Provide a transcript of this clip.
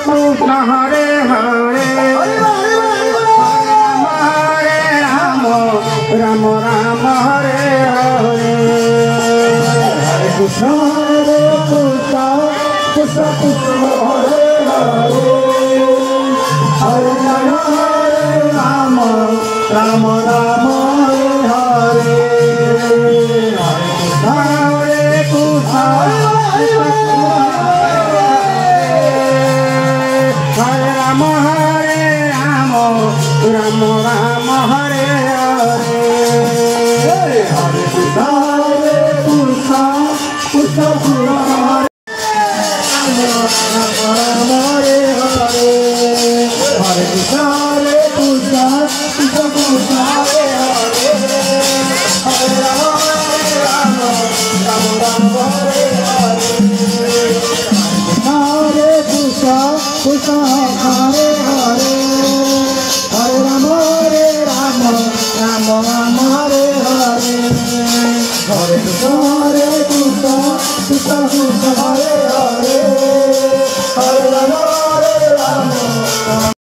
Krishna Hare Hare Hare Ram Ram Ram Hare Hare Hare Krishna Hare Krishna Krishna Krishna Hare Hare Hare Ram Ram Ram Hare Hare Hare Krishna Hare Ram Ram Ram Hare Hare Hare Krishna Krishna Krishna Hare Ram Hare Hare Hare Krishna Krishna Krishna Hare Hare Hare Ram Ram Ram Hare Hare Hare Krishna Krishna Hare Hare Hare Ram Ram Ram Hare Hare Hare Krishna Krishna Krishna Hare Hare Hare Ram